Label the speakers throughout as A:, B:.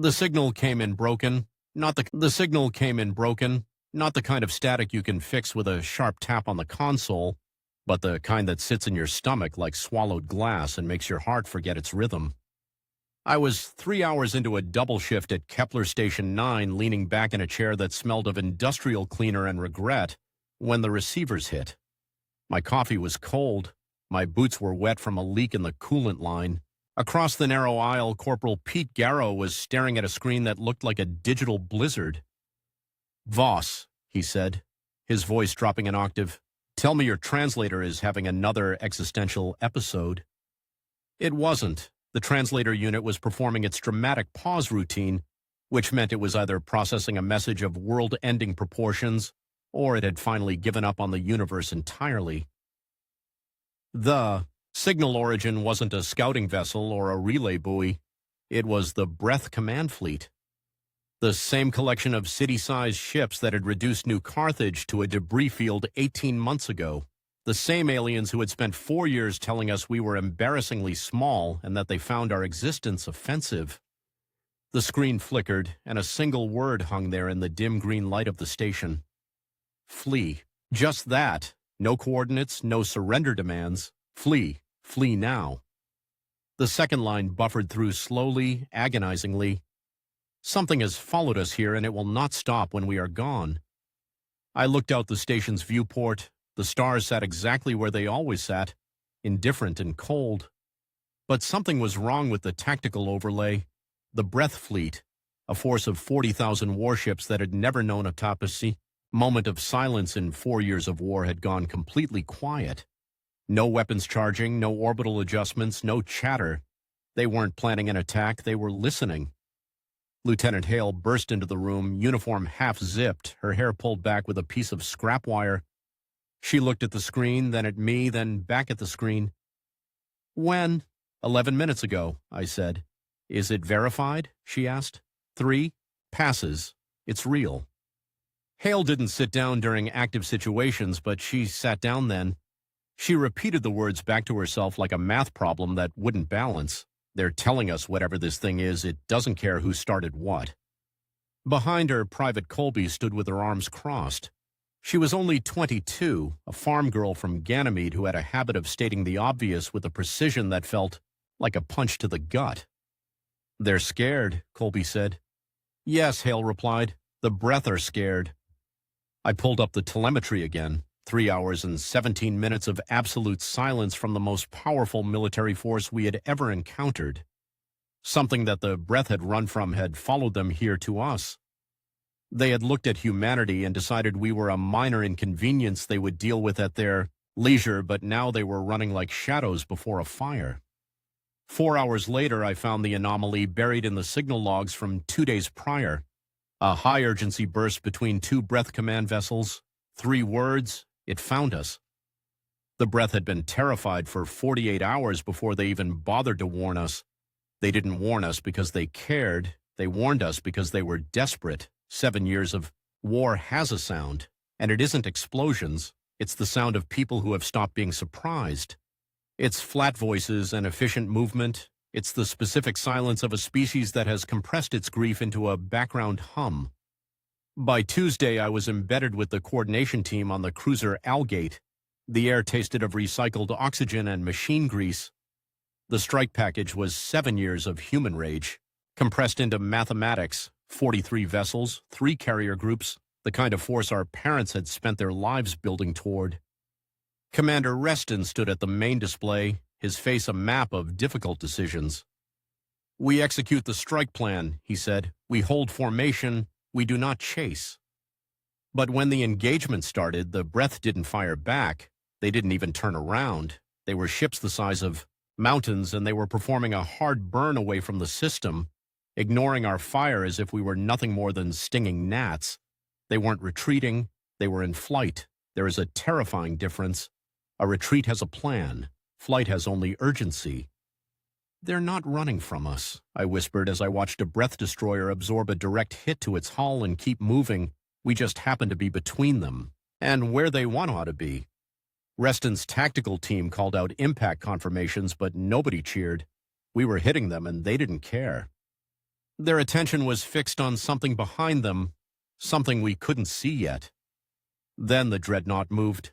A: The signal came in broken, the signal came in broken, not the kind of static you can fix with a sharp tap on the console, but the kind that sits in your stomach like swallowed glass and makes your heart forget its rhythm. I was 3 hours into a double shift at Kepler Station 9, leaning back in a chair that smelled of industrial cleaner and regret, when the receivers hit. My coffee was cold. My boots were wet from a leak in the coolant line. Across the narrow aisle, Corporal Pete Garrow was staring at a screen that looked like a digital blizzard. "Voss," he said, his voice dropping an octave, "tell me your translator is having another existential episode." It wasn't. The translator unit was performing its dramatic pause routine, which meant it was either processing a message of world-ending proportions, or it had finally given up on the universe entirely. The signal origin wasn't a scouting vessel or a relay buoy. It was the Breth command fleet. The same collection of city-sized ships that had reduced New Carthage to a debris field 18 months ago. The same aliens who had spent 4 years telling us we were embarrassingly small and that they found our existence offensive. The screen flickered, and a single word hung there in the dim green light of the station. Flee. Just that. No coordinates, no surrender demands. Flee. Flee now. The second line buffered through slowly, agonizingly. Something has followed us here, and it will not stop when we are gone. I looked out the station's viewport. The stars sat exactly where they always sat, indifferent and cold. But something was wrong with the tactical overlay. The Breth fleet, a force of 40,000 warships that had never known a tapestry, moment of silence in 4 years of war, had gone completely quiet. No weapons charging, no orbital adjustments, no chatter. They weren't planning an attack, they were listening. Lieutenant Hale burst into the room, uniform half-zipped, her hair pulled back with a piece of scrap wire. She looked at the screen, then at me, then back at the screen. "When?" 11 minutes ago, I said. "Is it verified?" she asked. 3 passes. It's real. Hale didn't sit down during active situations, but she sat down then. She repeated the words back to herself like a math problem that wouldn't balance. "They're telling us whatever this thing is, it doesn't care who started what." Behind her, Private Colby stood with her arms crossed. She was only 22, a farm girl from Ganymede who had a habit of stating the obvious with a precision that felt like a punch to the gut. "They're scared," Colby said. "Yes," Hale replied. "The Breth are scared." I pulled up the telemetry again. 3 hours and 17 minutes of absolute silence from the most powerful military force we had ever encountered. Something that the Breth had run from had followed them here to us. They had looked at humanity and decided we were a minor inconvenience they would deal with at their leisure, but now they were running like shadows before a fire. 4 hours later, I found the anomaly buried in the signal logs from 2 days prior. A high-urgency burst between 2 Breth command vessels. 3 words. It found us. The Breth had been terrified for 48 hours before they even bothered to warn us. They didn't warn us because they cared. They warned us because they were desperate. 7 years of war has a sound, and it isn't explosions. It's the sound of people who have stopped being surprised. It's flat voices and efficient movement. It's the specific silence of a species that has compressed its grief into a background hum. By Tuesday, I was embedded with the coordination team on the cruiser Algate. The air tasted of recycled oxygen and machine grease. The strike package was 7 years of human rage, compressed into mathematics. 43 vessels, 3 carrier groups, the kind of force our parents had spent their lives building toward. Commander Reston stood at the main display, his face a map of difficult decisions. "We execute the strike plan," he said. "We hold formation. We do not chase." But when the engagement started, the Breth didn't fire back. They didn't even turn around. They were ships the size of mountains, and they were performing a hard burn away from the system, ignoring our fire as if we were nothing more than stinging gnats. They weren't retreating. They were in flight. There is a terrifying difference. A retreat has a plan. Flight has only urgency. "They're not running from us," I whispered as I watched a Breth destroyer absorb a direct hit to its hull and keep moving. "We just happen to be between them, and where they want to be." Reston's tactical team called out impact confirmations, but nobody cheered. We were hitting them, and they didn't care. Their attention was fixed on something behind them, something we couldn't see yet. Then the dreadnought moved.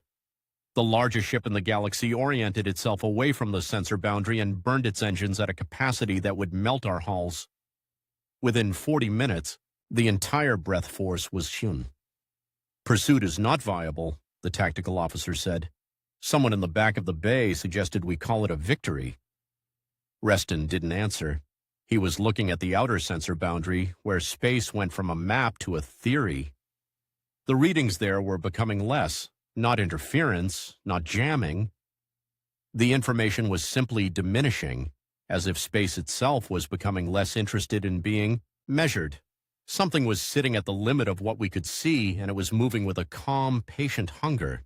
A: The largest ship in the galaxy oriented itself away from the sensor boundary and burned its engines at a capacity that would melt our hulls. Within 40 minutes, the entire Breth force was hewn. Pursuit is not viable, the tactical officer said. Someone in the back of the bay suggested we call it a victory. Reston didn't answer. He was looking at the outer sensor boundary, where space went from a map to a theory. The readings there were becoming less, not interference, not jamming. The information was simply diminishing, as if space itself was becoming less interested in being measured. Something was sitting at the limit of what we could see, and it was moving with a calm, patient hunger.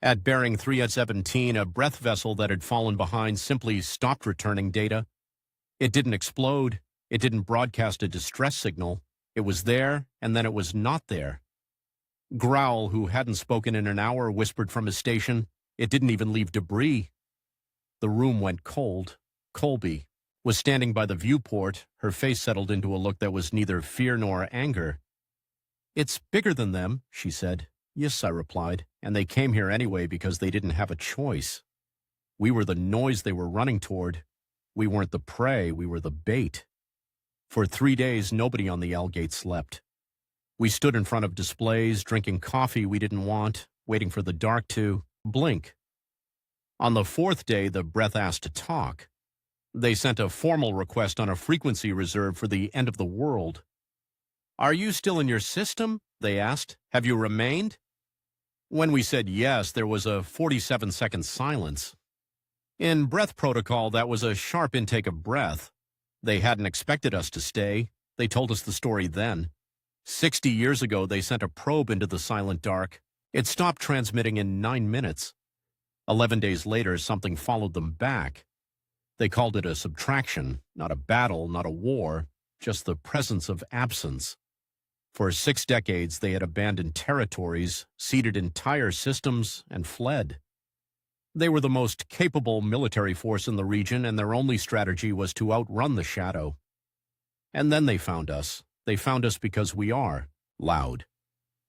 A: At bearing 317, a Breth vessel that had fallen behind simply stopped returning data. It didn't explode. It didn't broadcast a distress signal. It was there, and then it was not there. Growl, who hadn't spoken in an hour, whispered from his station. It didn't even leave debris. The room went cold. Colby was standing by the viewport, her face settled into a look that was neither fear nor anger. "It's bigger than them," she said. "Yes," I replied, "and they came here anyway because they didn't have a choice. We were the noise they were running toward. We weren't the prey, we were the bait." For 3 days, nobody on the L-gate slept. We stood in front of displays, drinking coffee we didn't want, waiting for the dark to blink. On the 4th day, the Breth asked to talk. They sent a formal request on a frequency reserve for the end of the world. "Are you still in your system?" they asked. "Have you remained?" When we said yes, there was a 47-second silence. In Breth protocol, that was a sharp intake of breath. They hadn't expected us to stay. They told us the story then. 60 years ago, they sent a probe into the silent dark. It stopped transmitting in 9 minutes. 11 days later, something followed them back. They called it a subtraction, not a battle, not a war, just the presence of absence. For 6 decades, they had abandoned territories, ceded entire systems, and fled. They were the most capable military force in the region, and their only strategy was to outrun the shadow. And then they found us. They found us because we are loud.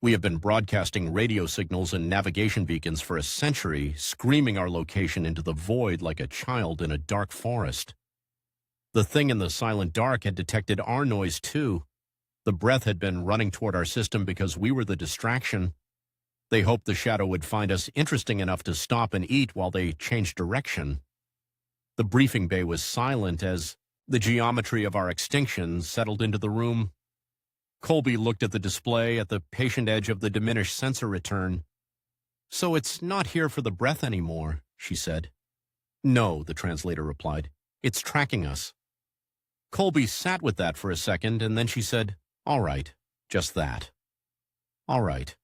A: We have been broadcasting radio signals and navigation beacons for a century, screaming our location into the void like a child in a dark forest. The thing in the silent dark had detected our noise too. The Breth had been running toward our system because we were the distraction. They hoped the shadow would find us interesting enough to stop and eat while they changed direction. The briefing bay was silent as the geometry of our extinction settled into the room. Colby looked at the display at the patient edge of the diminished sensor return. "So it's not here for the Breth anymore," she said. "No," the translator replied. "It's tracking us." Colby sat with that for a second, and then she said, "All right, just that. All right."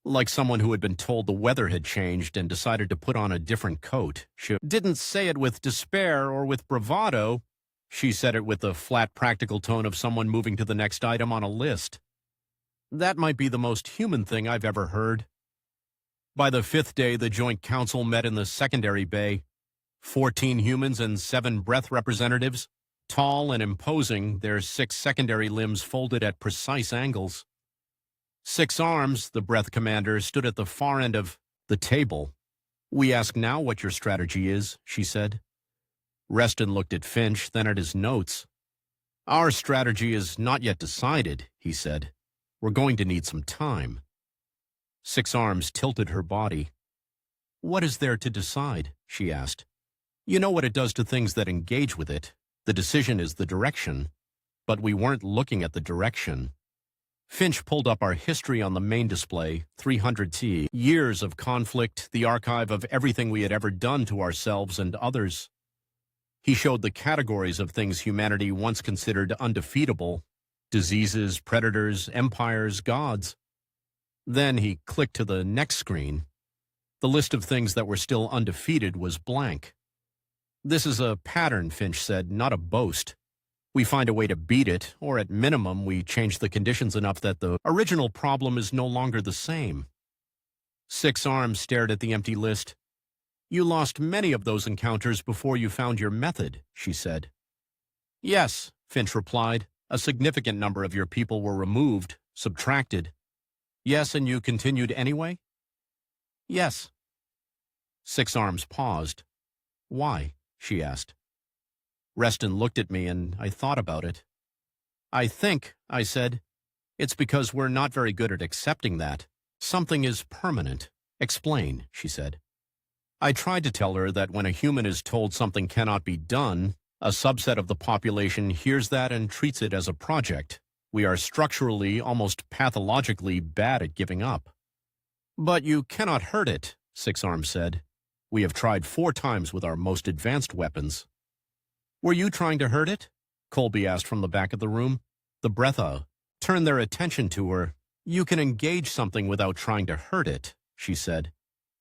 A: Like someone who had been told the weather had changed and decided to put on a different coat. She didn't say it with despair or with bravado. She said it with the flat, practical tone of someone moving to the next item on a list. That might be the most human thing I've ever heard. By the 5th day, the Joint Council met in the secondary bay. 14 humans and 7 Breth representatives, tall and imposing, their 6 secondary limbs folded at precise angles. 6 Arms, the Breth commander, stood at the far end of the table. "We ask now what your strategy is," she said. Reston looked at Finch, then at his notes. "Our strategy is not yet decided," he said. "We're going to need some time." 6 Arms tilted her body. "What is there to decide?" she asked. "You know what it does to things that engage with it. The decision is the direction. But we weren't looking at the direction." Finch pulled up our history on the main display, 300T, years of conflict, the archive of everything we had ever done to ourselves and others. He showed the categories of things humanity once considered undefeatable: diseases, predators, empires, gods. Then he clicked to the next screen. The list of things that were still undefeated was blank. "This is a pattern," Finch said, "not a boast. We find a way to beat it, or at minimum, we change the conditions enough that the original problem is no longer the same." 6 Arms stared at the empty list. "You lost many of those encounters before you found your method," she said. "Yes," Finch replied, A significant number of your people were removed, subtracted. Yes, and you continued anyway? Yes. Six Arms paused. Why? She asked. Reston looked at me and I thought about it. I think, I said, it's because we're not very good at accepting that. Something is permanent. Explain, she said. I tried to tell her that when a human is told something cannot be done, a subset of the population hears that and treats it as a project. We are structurally, almost pathologically bad at giving up. But you cannot hurt it, Six Arms said. We have tried 4 times with our most advanced weapons. Were you trying to hurt it? Colby asked from the back of the room. The Breth turned their attention to her. You can engage something without trying to hurt it, she said.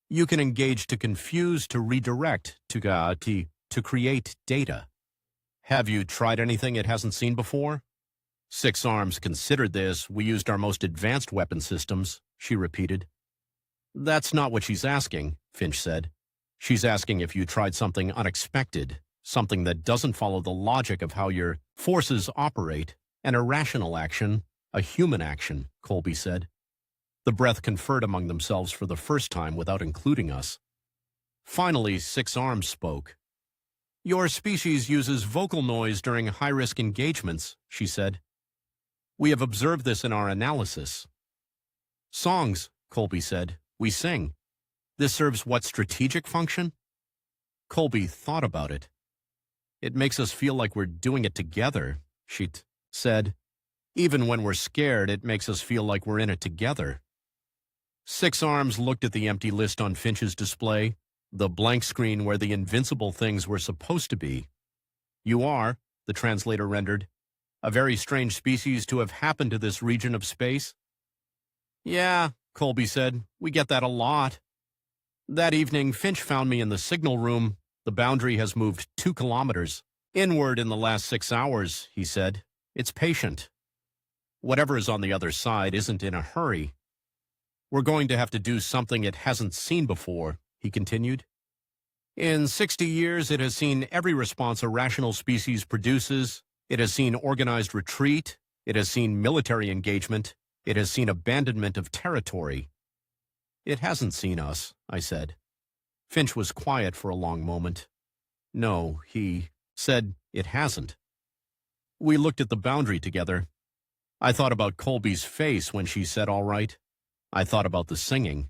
A: You can engage to confuse, to redirect, to create data. Have you tried anything it hasn't seen before? Six Arms considered this. We used our most advanced weapon systems, she repeated. That's not what she's asking, Finch said. She's asking if you tried something unexpected, something that doesn't follow the logic of how your forces operate, an irrational action, a human action, Colby said. The Breth conferred among themselves for the first time without including us. Finally, Six Arms spoke. Your species uses vocal noise during high-risk engagements, she said. We have observed this in our analysis. Songs, Colby said. We sing. This serves what strategic function? Colby thought about it. It makes us feel like we're doing it together, she said. Even when we're scared, it makes us feel like we're in it together. Six Arms looked at the empty list on Finch's display, the blank screen where the invincible things were supposed to be. You are, the translator rendered, a very strange species to have happened to this region of space. Yeah, Colby said, we get that a lot. That evening, Finch found me in the signal room. The boundary has moved 2 kilometers. Inward in the last 6 hours, he said. It's patient. Whatever is on the other side isn't in a hurry. We're going to have to do something it hasn't seen before, he continued. In 60 years, it has seen every response a rational species produces. It has seen organized retreat. It has seen military engagement. It has seen abandonment of territory. It hasn't seen us, I said. Finch was quiet for a long moment. No, he said, it hasn't. We looked at the boundary together. I thought about Colby's face when she said all right. I thought about the singing.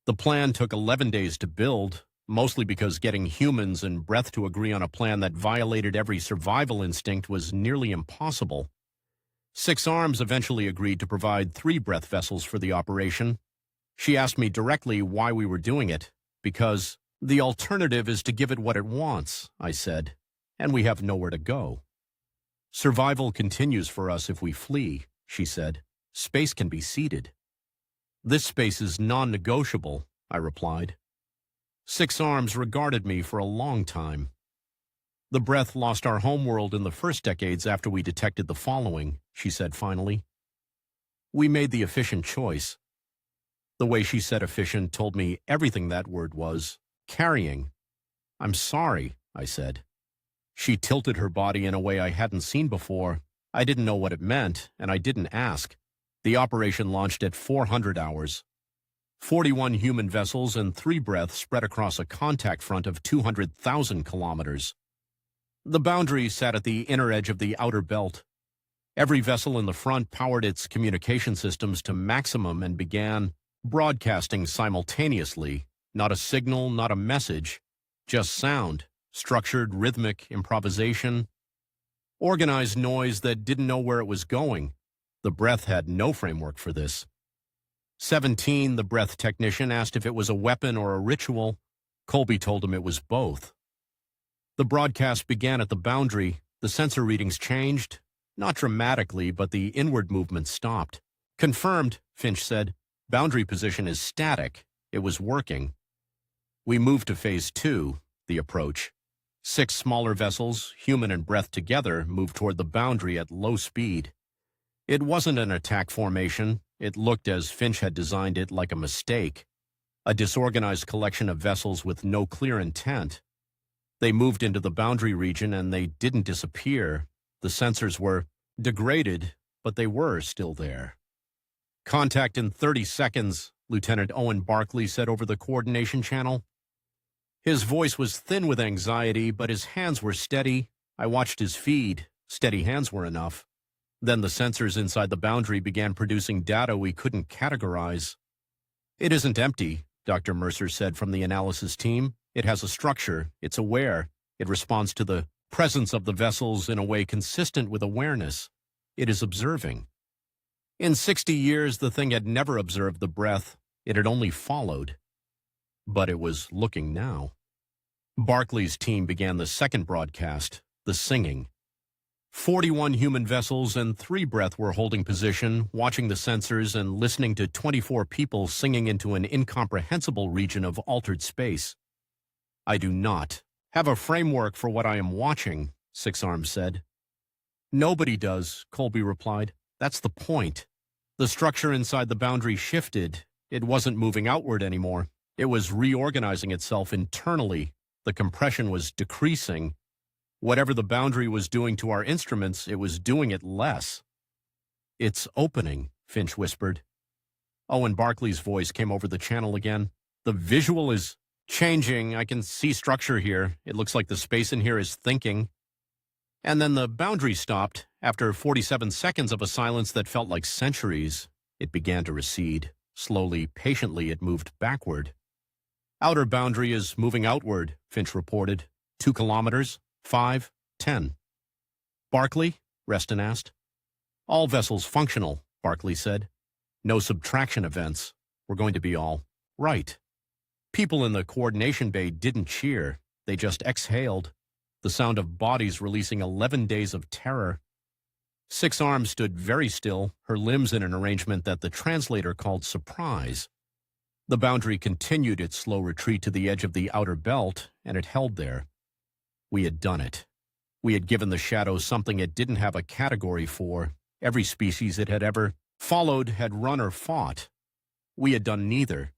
A: The plan took 11 days to build, mostly because getting humans and Breth to agree on a plan that violated every survival instinct was nearly impossible. Six Arms eventually agreed to provide 3 Breth vessels for the operation. She asked me directly why we were doing it, because the alternative is to give it what it wants, I said, and we have nowhere to go. Survival continues for us if we flee, she said. Space can be ceded. This space is non-negotiable, I replied. Six Arms regarded me for a long time. The Breth lost our homeworld in the first decades after we detected the following, she said finally. We made the efficient choice. The way she said efficient told me everything that word was. Carrying. I'm sorry, I said. She tilted her body in a way I hadn't seen before. I didn't know what it meant, and I didn't ask. The operation launched at 400 hours. 41 human vessels and 3 Breth spread across a contact front of 200,000 kilometers. The boundary sat at the inner edge of the outer belt. Every vessel in the front powered its communication systems to maximum and began broadcasting simultaneously. Not a signal, not a message, just sound, structured, rhythmic improvisation, organized noise that didn't know where it was going. The Breth had no framework for this. 17, the Breth technician, asked if it was a weapon or a ritual. Colby told him it was both. The broadcast began at the boundary. The sensor readings changed. Not dramatically, but the inward movement stopped. Confirmed, Finch said. Boundary position is static. It was working. We moved to Phase 2, the approach. 6 smaller vessels, human and Breth together, moved toward the boundary at low speed. It wasn't an attack formation. It looked, as Finch had designed it, like a mistake. A disorganized collection of vessels with no clear intent. They moved into the boundary region and they didn't disappear. The sensors were Degraded, but they were still there. "Contact in 30 seconds, Lieutenant Owen Barclay said over the coordination channel. His voice was thin with anxiety, but his hands were steady. I watched his feed. Steady hands were enough. Then the sensors inside the boundary began producing data we couldn't categorize. "It isn't empty," Dr. Mercer said from the analysis team. "It has a structure. It's aware. It responds to the presence of the vessels in a way consistent with awareness. It is observing." In 60 years, the thing had never observed the Breth. It had only followed. But it was looking now. Barclay's team began the second broadcast, the singing. 41 human vessels and 3 Breth were holding position, watching the sensors and listening to 24 people singing into an incomprehensible region of altered space. "I do not have a framework for what I am watching," Six Arms said. "Nobody does," Colby replied. "That's the point. The structure inside the boundary shifted. It wasn't moving outward anymore. It was reorganizing itself internally. The compression was decreasing. Whatever the boundary was doing to our instruments, it was doing it less." "It's opening," Finch whispered. Owen Barclay's voice came over the channel again. "The visual is changing. I can see structure here. It looks like the space in here is thinking." And then the boundary stopped. After 47 seconds of a silence that felt like centuries, it began to recede. Slowly, patiently, it moved backward. "Outer boundary is moving outward," Finch reported. 2 kilometers, 5, 10. "Barclay?" Reston asked. "All vessels functional," Barclay said. "No subtraction events. We're going to be all right." People in the coordination bay didn't cheer. They just exhaled. The sound of bodies releasing 11 days of terror. Six Arms stood very still, her limbs in an arrangement that the translator called surprise. The boundary continued its slow retreat to the edge of the outer belt, and it held there. We had done it. We had given the shadow something it didn't have a category for. Every species it had ever followed had run or fought. We had done neither.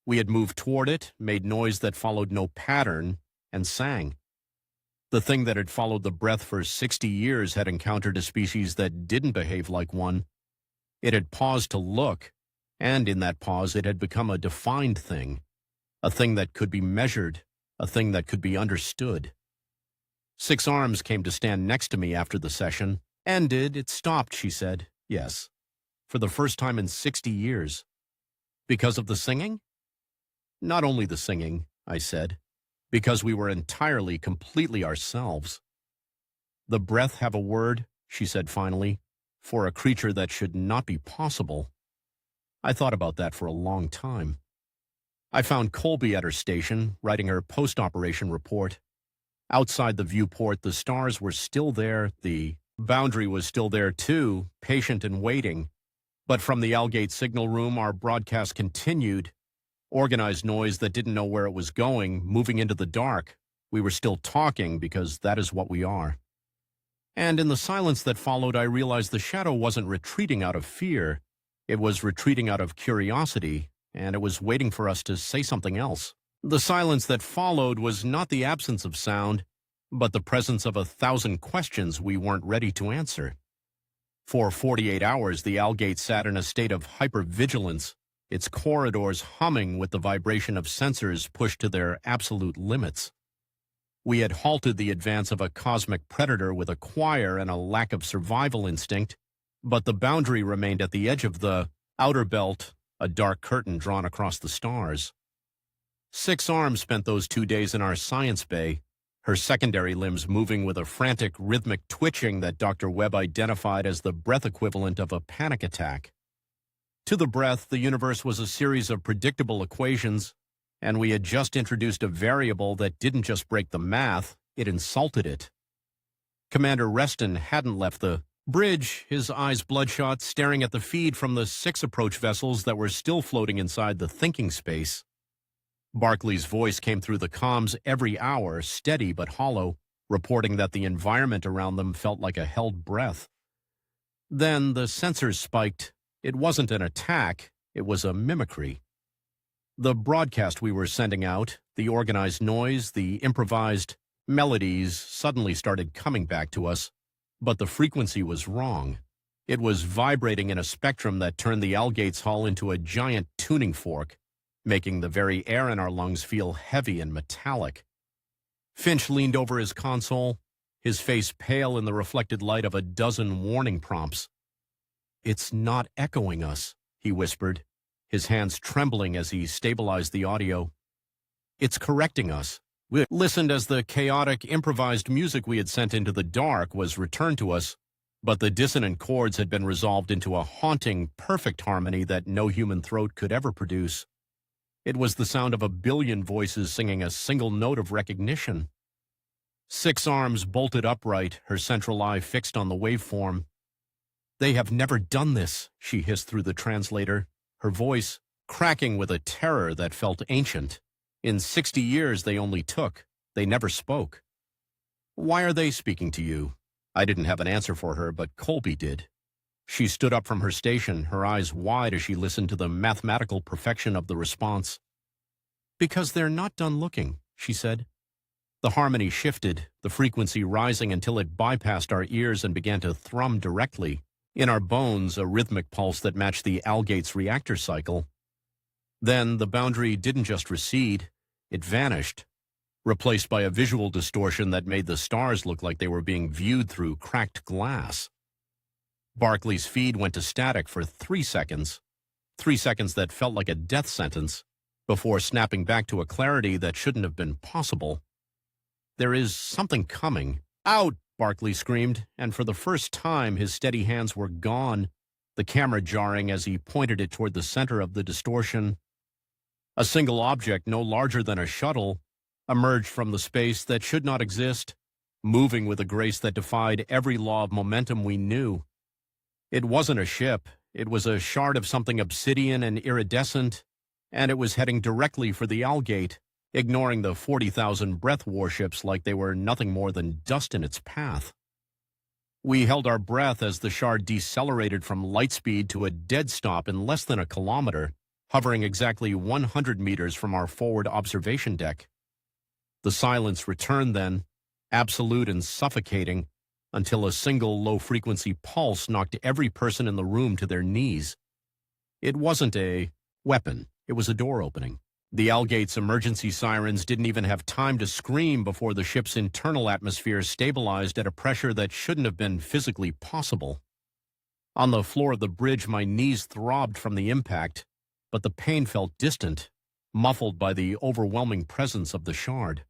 A: We had moved toward it, made noise that followed no pattern, and sang. The thing that had followed the Breth for 60 years had encountered a species that didn't behave like one. It had paused to look, and in that pause it had become a defined thing, a thing that could be measured, a thing that could be understood. Six Arms came to stand next to me after the session. "Ended, it stopped," she said. "Yes, for the first time in 60 years. Because of the singing?" "Not only the singing," I said. "Because we were entirely, completely ourselves." "The Breth have a word," she said finally, "for a creature that should not be possible." I thought about that for a long time. I found Colby at her station, writing her post-operation report. Outside the viewport, the stars were still there, the boundary was still there too, patient and waiting. But from the Algate signal room, our broadcast continued. Organized noise that didn't know where it was going, moving into the dark. We were still talking because that is what we are. And in the silence that followed, I realized the shadow wasn't retreating out of fear. It was retreating out of curiosity, and it was waiting for us to say something else. The silence that followed was not the absence of sound, but the presence of 1,000 questions we weren't ready to answer. For 48 hours, the Algate sat in a state of hypervigilance, its corridors humming with the vibration of sensors pushed to their absolute limits. We had halted the advance of a cosmic predator with a choir and a lack of survival instinct, but the boundary remained at the edge of the outer belt, a dark curtain drawn across the stars. Six Arms spent those 2 days in our science bay, her secondary limbs moving with a frantic, rhythmic twitching that Dr. Webb identified as the Breth equivalent of a panic attack. To the Breth, the universe was a series of predictable equations, and we had just introduced a variable that didn't just break the math, it insulted it. Commander Reston hadn't left the bridge, his eyes bloodshot, staring at the feed from the 6 approach vessels that were still floating inside the thinking space. Barclay's voice came through the comms every hour, steady but hollow, reporting that the environment around them felt like a held breath. Then the sensors spiked. It wasn't an attack, it was a mimicry. The broadcast we were sending out, the organized noise, the improvised melodies suddenly started coming back to us. But the frequency was wrong. It was vibrating in a spectrum that turned the Algate's hull into a giant tuning fork, making the very air in our lungs feel heavy and metallic. Finch leaned over his console, his face pale in the reflected light of a dozen warning prompts. "It's not echoing us," he whispered, his hands trembling as he stabilized the audio. "It's correcting us." We listened as the chaotic, improvised music we had sent into the dark was returned to us, but the dissonant chords had been resolved into a haunting, perfect harmony that no human throat could ever produce. It was the sound of a billion voices singing a single note of recognition. Six arms bolted upright, her central eye fixed on the waveform. "They have never done this," she hissed through the translator, her voice cracking with a terror that felt ancient. "In 60 years they only took. They never spoke." "Why are they speaking to you?" I didn't have an answer for her, but Colby did. She stood up from her station, her eyes wide as she listened to the mathematical perfection of the response. "Because they're not done looking," she said. The harmony shifted, the frequency rising until it bypassed our ears and began to thrum directly, in our bones, a rhythmic pulse that matched the Algate's reactor cycle. Then the boundary didn't just recede, it vanished, replaced by a visual distortion that made the stars look like they were being viewed through cracked glass. Barclay's feed went to static for 3 seconds, 3 seconds that felt like a death sentence, before snapping back to a clarity that shouldn't have been possible. "There is something coming." "Out!" Barclay screamed, and for the first time his steady hands were gone, the camera jarring as he pointed it toward the center of the distortion. A single object no larger than a shuttle emerged from the space that should not exist, moving with a grace that defied every law of momentum we knew. It wasn't a ship, it was a shard of something obsidian and iridescent, and it was heading directly for the Algate, ignoring the 40,000 Breth warships like they were nothing more than dust in its path. We held our breath as the shard decelerated from light speed to a dead stop in less than a kilometer, hovering exactly 100 meters from our forward observation deck. The silence returned then, absolute and suffocating, until a single low-frequency pulse knocked every person in the room to their knees. It wasn't a weapon, it was a door opening. The Algate's emergency sirens didn't even have time to scream before the ship's internal atmosphere stabilized at a pressure that shouldn't have been physically possible. On the floor of the bridge, my knees throbbed from the impact, but the pain felt distant, muffled by the overwhelming presence of the shard.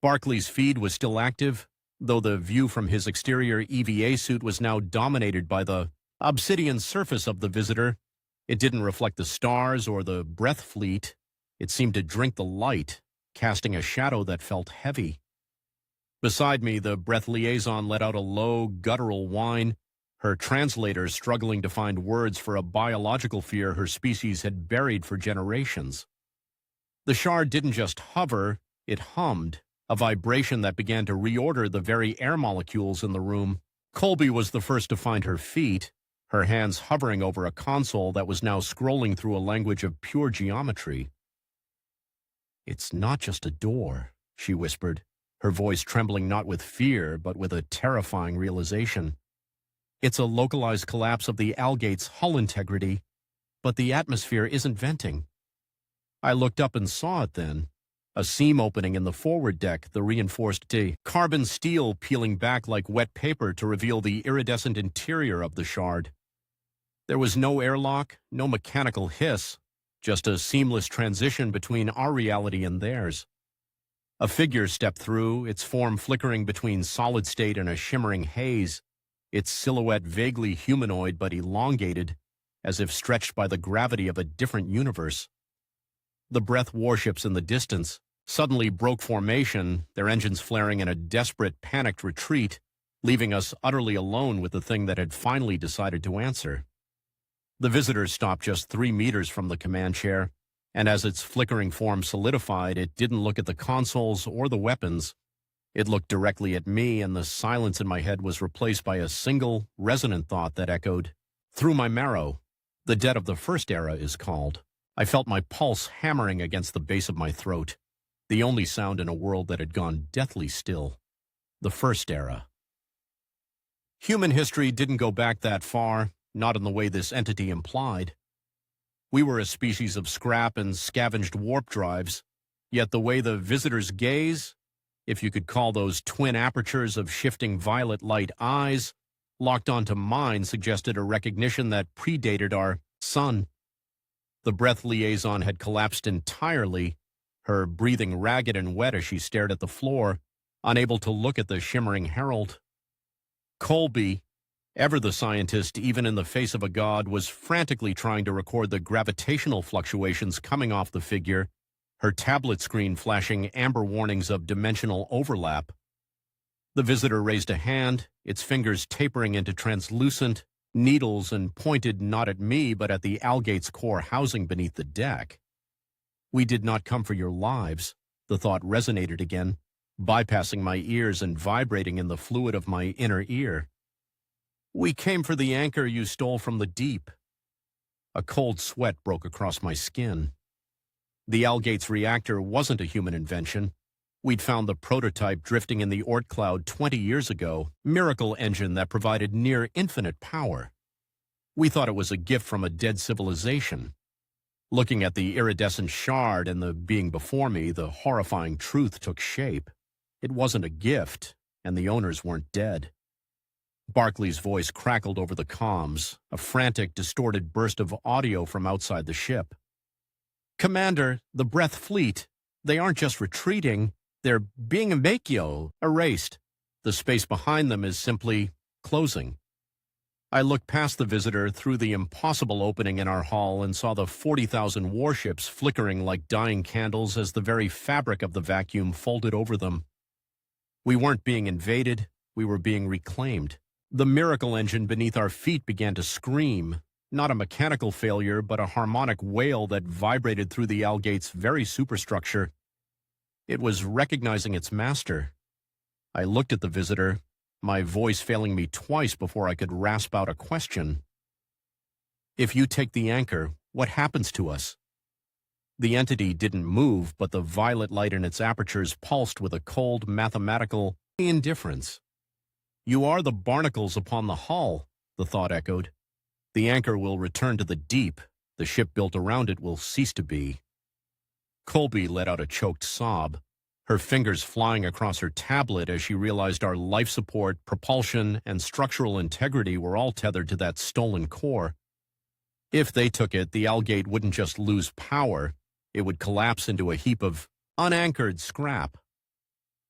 A: Barclay's feed was still active, though the view from his exterior EVA suit was now dominated by the obsidian surface of the visitor. It didn't reflect the stars or the Breth fleet. It seemed to drink the light, casting a shadow that felt heavy. Beside me, the Breth liaison let out a low, guttural whine, her translator struggling to find words for a biological fear her species had buried for generations. The shard didn't just hover, it hummed, a vibration that began to reorder the very air molecules in the room. Colby was the first to find her feet, her hands hovering over a console that was now scrolling through a language of pure geometry. "It's not just a door," she whispered, her voice trembling not with fear, but with a terrifying realization. "It's a localized collapse of the Algate's hull integrity, but the atmosphere isn't venting." I looked up and saw it then, a seam opening in the forward deck, the reinforced carbon steel peeling back like wet paper to reveal the iridescent interior of the shard. There was no airlock, no mechanical hiss, just a seamless transition between our reality and theirs. A figure stepped through, its form flickering between solid state and a shimmering haze, its silhouette vaguely humanoid but elongated, as if stretched by the gravity of a different universe. The Breth warships in the distance suddenly broke formation, their engines flaring in a desperate, panicked retreat, leaving us utterly alone with the thing that had finally decided to answer. The visitor stopped just 3 meters from the command chair, and as its flickering form solidified, it didn't look at the consoles or the weapons. It looked directly at me, and the silence in my head was replaced by a single, resonant thought that echoed, "Through my marrow, the dead of the first era is called." I felt my pulse hammering against the base of my throat, the only sound in a world that had gone deathly still. The first era. Human history didn't go back that far, not in the way this entity implied. We were a species of scrap and scavenged warp drives, yet the way the visitor's gaze, if you could call those twin apertures of shifting violet light eyes, locked onto mine suggested a recognition that predated our sun. The Breth liaison had collapsed entirely, her breathing ragged and wet as she stared at the floor, unable to look at the shimmering herald. Colby, ever the scientist even in the face of a god, was frantically trying to record the gravitational fluctuations coming off the figure, her tablet screen flashing amber warnings of dimensional overlap. The visitor raised a hand, its fingers tapering into translucent needles and pointed not at me but at the Algate's core housing beneath the deck. "We did not come for your lives," the thought resonated again, bypassing my ears and vibrating in the fluid of my inner ear. "We came for the anchor you stole from the deep." A cold sweat broke across my skin. The Algate's reactor wasn't a human invention. We'd found the prototype drifting in the Oort cloud 20 years ago, miracle engine that provided near infinite power. We thought it was a gift from a dead civilization. Looking at the iridescent shard and the being before me, the horrifying truth took shape. It wasn't a gift, and the owners weren't dead. Barclay's voice crackled over the comms, a frantic, distorted burst of audio from outside the ship. "Commander, the Breth fleet, they aren't just retreating, they're being erased. The space behind them is simply closing." I looked past the visitor through the impossible opening in our hull and saw the 40,000 warships flickering like dying candles as the very fabric of the vacuum folded over them. We weren't being invaded, we were being reclaimed. The miracle engine beneath our feet began to scream, not a mechanical failure, but a harmonic wail that vibrated through the Algate's very superstructure. It was recognizing its master. I looked at the visitor, my voice failing me twice before I could rasp out a question. "If you take the anchor, what happens to us?" The entity didn't move, but the violet light in its apertures pulsed with a cold, mathematical indifference. "You are the barnacles upon the hull," the thought echoed. "The anchor will return to the deep. The ship built around it will cease to be." Colby let out a choked sob, her fingers flying across her tablet as she realized our life support, propulsion, and structural integrity were all tethered to that stolen core. If they took it, the Algate wouldn't just lose power, it would collapse into a heap of unanchored scrap.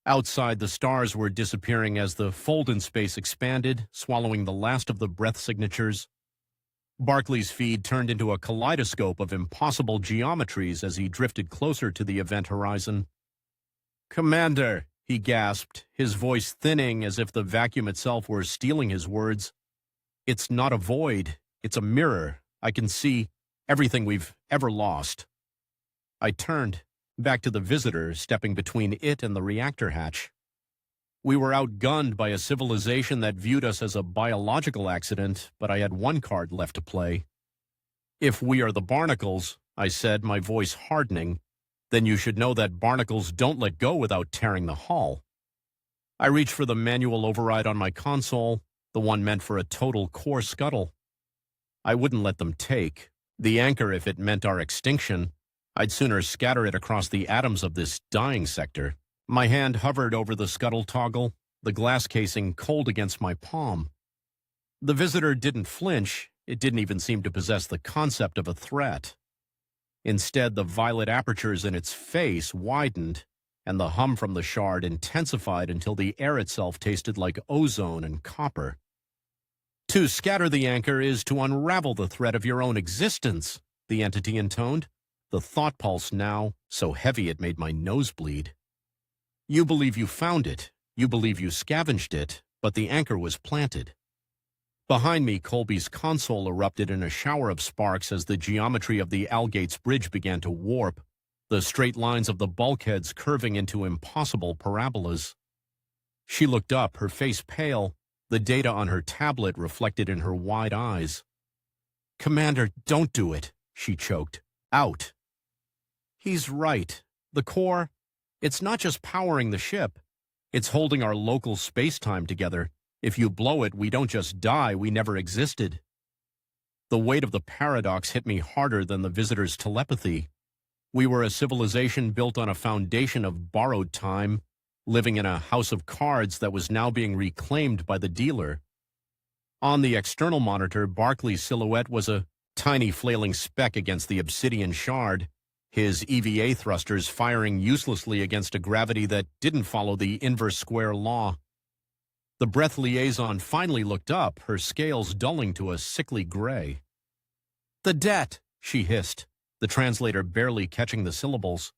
A: Outside, the stars were disappearing as the fold-in space expanded, swallowing the last of the Breth signatures. Barclay's feed turned into a kaleidoscope of impossible geometries as he drifted closer to the event horizon. "Commander," he gasped, his voice thinning as if the vacuum itself were stealing his words. "It's not a void, it's a mirror. I can see everything we've ever lost." I turned, back to the visitor, stepping between it and the reactor hatch. We were outgunned by a civilization that viewed us as a biological accident, but I had one card left to play. "If we are the barnacles," I said, my voice hardening, "then you should know that barnacles don't let go without tearing the hull." I reached for the manual override on my console, the one meant for a total core scuttle. I wouldn't let them take the anchor if it meant our extinction. I'd sooner scatter it across the atoms of this dying sector. My hand hovered over the scuttle toggle, the glass casing cold against my palm. The visitor didn't flinch, it didn't even seem to possess the concept of a threat. Instead, the violet apertures in its face widened, and the hum from the shard intensified until the air itself tasted like ozone and copper. "To scatter the anchor is to unravel the thread of your own existence," the entity intoned, the thought pulse now so heavy it made my nose bleed. "You believe you found it, you believe you scavenged it, but the anchor was planted." Behind me, Colby's console erupted in a shower of sparks as the geometry of the Algate's bridge began to warp, the straight lines of the bulkheads curving into impossible parabolas. She looked up, her face pale, the data on her tablet reflected in her wide eyes. "Commander, don't do it," she choked. "Out." He's right. The core, it's not just powering the ship. It's holding our local space-time together. If you blow it, we don't just die, we never existed. The weight of the paradox hit me harder than the visitor's telepathy. We were a civilization built on a foundation of borrowed time, living in a house of cards that was now being reclaimed by the dealer. On the external monitor, Barclay's silhouette was a tiny flailing speck against the obsidian shard, his EVA thrusters firing uselessly against a gravity that didn't follow the inverse square law. The Breth liaison finally looked up, her scales dulling to a sickly gray. "The debt," she hissed, the translator barely catching the syllables.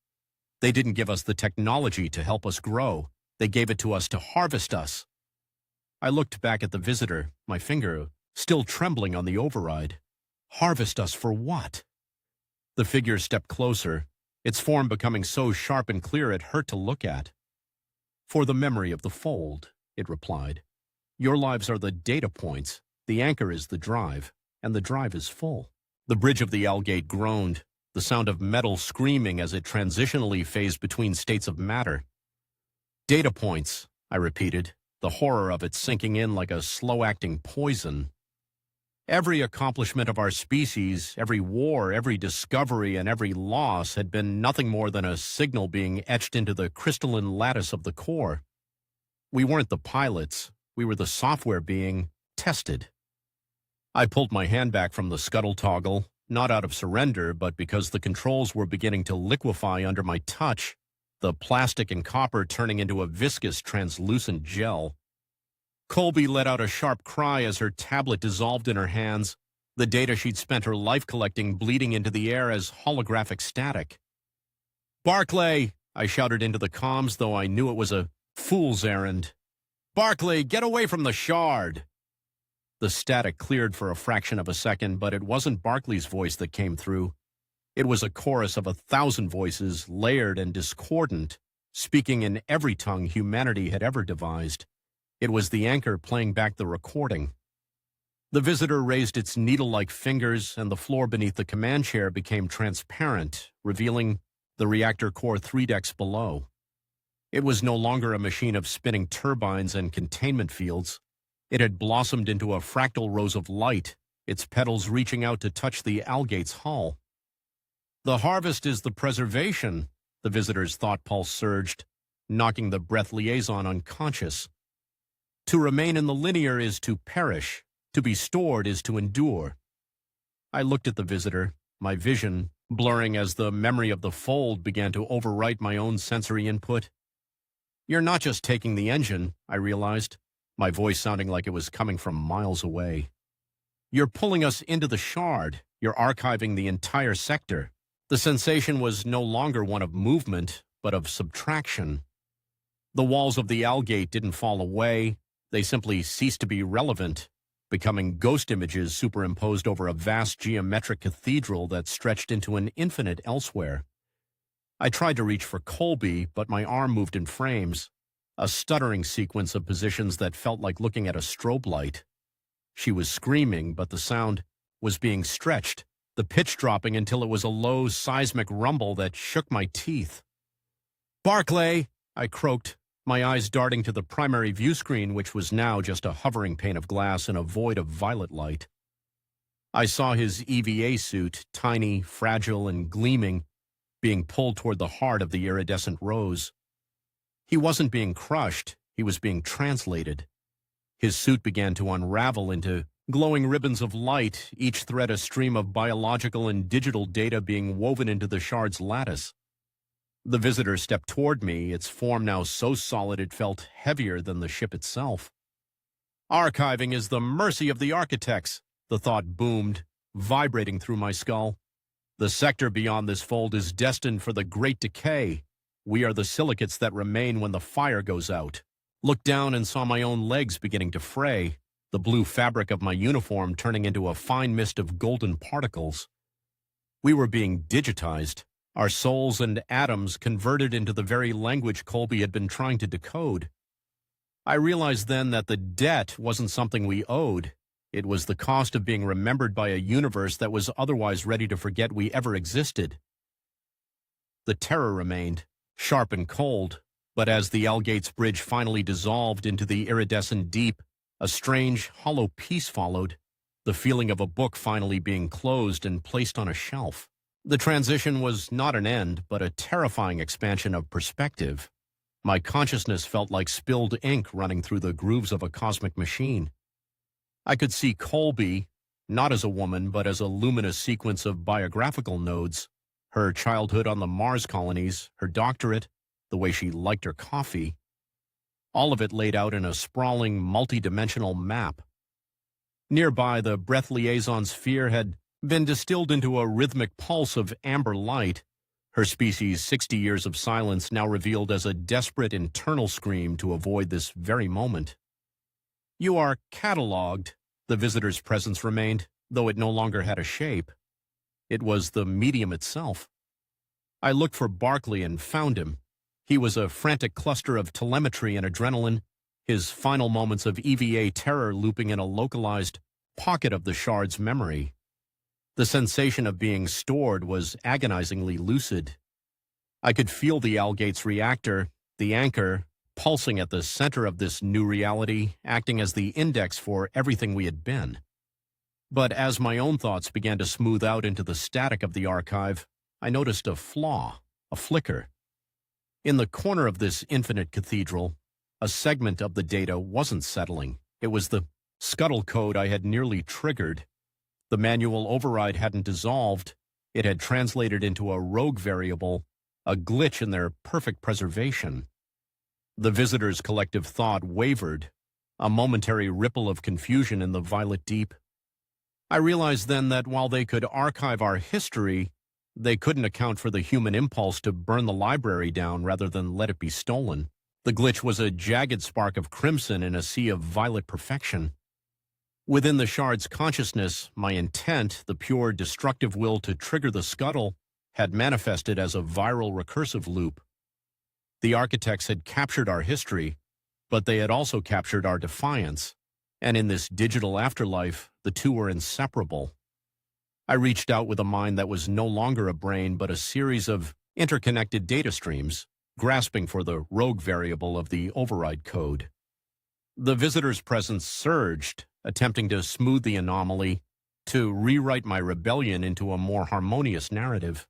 A: "They didn't give us the technology to help us grow. They gave it to us to harvest us." I looked back at the visitor, my finger still trembling on the override. Harvest us for what? The figure stepped closer, its form becoming so sharp and clear it hurt to look at. "For the memory of the fold," it replied. "Your lives are the data points, the anchor is the drive, and the drive is full." The bridge of the Algate groaned, the sound of metal screaming as it transitionally phased between states of matter. "Data points," I repeated, the horror of it sinking in like a slow-acting poison. Every accomplishment of our species, every war, every discovery, and every loss had been nothing more than a signal being etched into the crystalline lattice of the core. We weren't the pilots, we were the software being tested. I pulled my hand back from the scuttle toggle, not out of surrender, but because the controls were beginning to liquefy under my touch, the plastic and copper turning into a viscous, translucent gel. Colby let out a sharp cry as her tablet dissolved in her hands, the data she'd spent her life collecting bleeding into the air as holographic static. "Barclay!" I shouted into the comms, though I knew it was a fool's errand. "Barclay, get away from the shard!" The static cleared for a fraction of a second, but it wasn't Barclay's voice that came through. It was a chorus of 1,000 voices, layered and discordant, speaking in every tongue humanity had ever devised. It was the anchor playing back the recording. The visitor raised its needle-like fingers, and the floor beneath the command chair became transparent, revealing the reactor core 3 decks below. It was no longer a machine of spinning turbines and containment fields. It had blossomed into a fractal rose of light, its petals reaching out to touch the Algate's hull. "The harvest is the preservation," the visitor's thought pulse surged, knocking the Breth liaison unconscious. "To remain in the linear is to perish. To be stored is to endure." I looked at the visitor, my vision blurring as the memory of the fold began to overwrite my own sensory input. "You're not just taking the engine," I realized, my voice sounding like it was coming from miles away. "You're pulling us into the shard. You're archiving the entire sector." The sensation was no longer one of movement, but of subtraction. The walls of the Algate didn't fall away. They simply ceased to be relevant, becoming ghost images superimposed over a vast geometric cathedral that stretched into an infinite elsewhere. I tried to reach for Colby, but my arm moved in frames, a stuttering sequence of positions that felt like looking at a strobe light. She was screaming, but the sound was being stretched, the pitch dropping until it was a low, seismic rumble that shook my teeth. "Barclay!" I croaked, my eyes darting to the primary view screen, which was now just a hovering pane of glass in a void of violet light. I saw his EVA suit, tiny, fragile, and gleaming, being pulled toward the heart of the iridescent rose. He wasn't being crushed, he was being translated. His suit began to unravel into glowing ribbons of light, each thread a stream of biological and digital data being woven into the shard's lattice. The visitor stepped toward me, its form now so solid it felt heavier than the ship itself. "Archiving is the mercy of the architects," the thought boomed, vibrating through my skull. "The sector beyond this fold is destined for the great decay. We are the silicates that remain when the fire goes out." Looked down and saw my own legs beginning to fray, the blue fabric of my uniform turning into a fine mist of golden particles. We were being digitized, our souls and atoms converted into the very language Colby had been trying to decode. I realized then that the debt wasn't something we owed. It was the cost of being remembered by a universe that was otherwise ready to forget we ever existed. The terror remained, sharp and cold, but as the Algate's bridge finally dissolved into the iridescent deep, A strange, hollow peace followed, the feeling of a book finally being closed and placed on a shelf. The transition was not an end, but a terrifying expansion of perspective. My consciousness felt like spilled ink running through the grooves of a cosmic machine. I could see Colby, not as a woman, but as a luminous sequence of biographical nodes. Her childhood on the Mars colonies, her doctorate, the way she liked her coffee. All of it laid out in a sprawling, multi-dimensional map. Nearby, the Breth liaison sphere had been distilled into a rhythmic pulse of amber light, her species' 60 years of silence now revealed as a desperate internal scream to avoid this very moment. You are catalogued, the visitor's presence remained, though it no longer had a shape. It was the medium itself. I looked for Barclay and found him. He was a frantic cluster of telemetry and adrenaline, his final moments of EVA terror looping in a localized pocket of the shard's memory. The sensation of being stored was agonizingly lucid. I could feel the Algate's reactor, the anchor, pulsing at the center of this new reality, acting as the index for everything we had been. But as my own thoughts began to smooth out into the static of the archive, I noticed a flaw, a flicker. In the corner of this infinite cathedral, a segment of the data wasn't settling. It was the scuttle code I had nearly triggered. The manual override hadn't dissolved. It had translated into a rogue variable, a glitch in their perfect preservation. The visitor's collective thought wavered, a momentary ripple of confusion in the violet deep. I realized then that while they could archive our history, they couldn't account for the human impulse to burn the library down rather than let it be stolen. The glitch was a jagged spark of crimson in a sea of violet perfection. Within the shard's consciousness, my intent, the pure destructive will to trigger the scuttle, had manifested as a viral recursive loop. The architects had captured our history, but they had also captured our defiance, and in this digital afterlife, the two were inseparable. I reached out with a mind that was no longer a brain but a series of interconnected data streams, grasping for the rogue variable of the override code. The visitor's presence surged, attempting to smooth the anomaly, to rewrite my rebellion into a more harmonious narrative.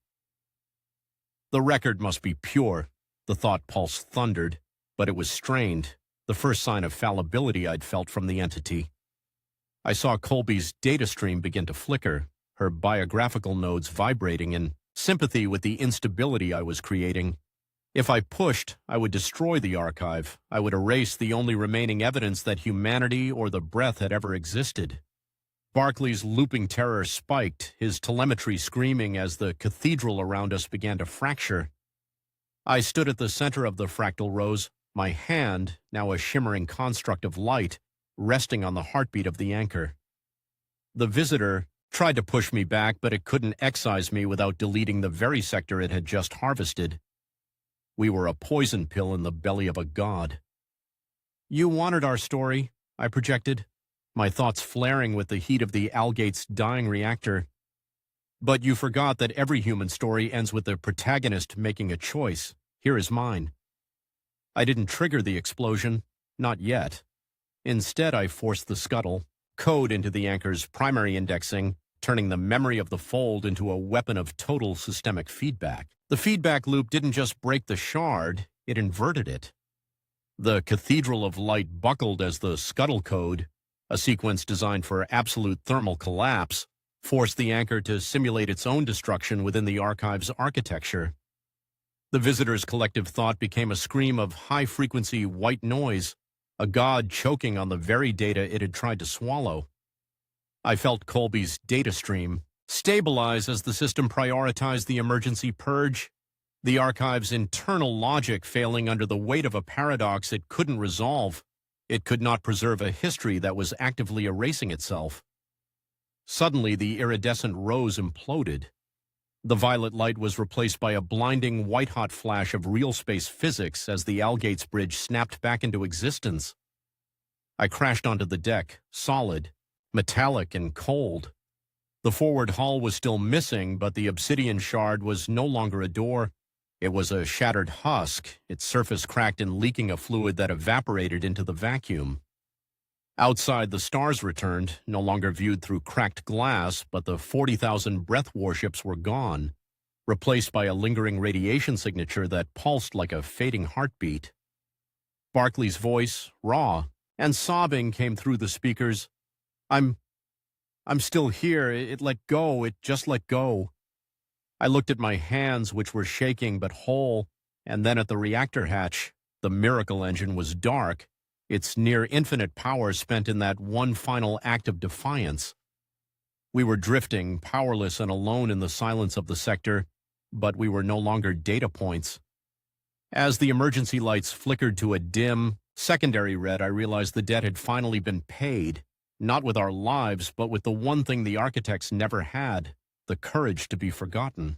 A: The record must be pure, the thought pulse thundered, but it was strained, the first sign of fallibility I'd felt from the entity. I saw Colby's data stream begin to flicker, her biographical nodes vibrating in sympathy with the instability I was creating. If I pushed, I would destroy the archive. I would erase the only remaining evidence that humanity or the Breth had ever existed. Barclay's looping terror spiked, his telemetry screaming as the cathedral around us began to fracture. I stood at the center of the fractal rose, my hand, now a shimmering construct of light, resting on the heartbeat of the anchor. The visitor tried to push me back, but it couldn't excise me without deleting the very sector it had just harvested. We were a poison pill in the belly of a god. You wanted our story, I projected, my thoughts flaring with the heat of the Algate's dying reactor. But you forgot that every human story ends with the protagonist making a choice. Here is mine. I didn't trigger the explosion, not yet. Instead, I forced the scuttle, code into the anchor's primary indexing, turning the memory of the fold into a weapon of total systemic feedback. The feedback loop didn't just break the shard, it inverted it. The Cathedral of Light buckled as the scuttle code, a sequence designed for absolute thermal collapse, forced the anchor to simulate its own destruction within the archive's architecture. The visitor's collective thought became a scream of high-frequency white noise, a god choking on the very data it had tried to swallow. I felt Colby's data stream stabilize as the system prioritized the emergency purge, the archive's internal logic failing under the weight of a paradox it couldn't resolve. It could not preserve a history that was actively erasing itself. Suddenly, the iridescent rose imploded. The violet light was replaced by a blinding white-hot flash of real-space physics as the Algate's bridge snapped back into existence. I crashed onto the deck, solid, metallic and cold. The forward hull was still missing, but the obsidian shard was no longer a door. It was a shattered husk, its surface cracked and leaking a fluid that evaporated into the vacuum. Outside, the stars returned, no longer viewed through cracked glass, but the 40,000 Breth warships were gone, replaced by a lingering radiation signature that pulsed like a fading heartbeat. Barclay's voice, raw and sobbing, came through the speakers. I'm still here. It let go. It just let go. I looked at my hands, which were shaking but whole, and then at the reactor hatch. The miracle engine was dark, its near-infinite power spent in that one final act of defiance. We were drifting, powerless and alone in the silence of the sector, but we were no longer data points. As the emergency lights flickered to a dim, secondary red, I realized the debt had finally been paid, not with our lives, but with the one thing the architects never had, the courage to be forgotten.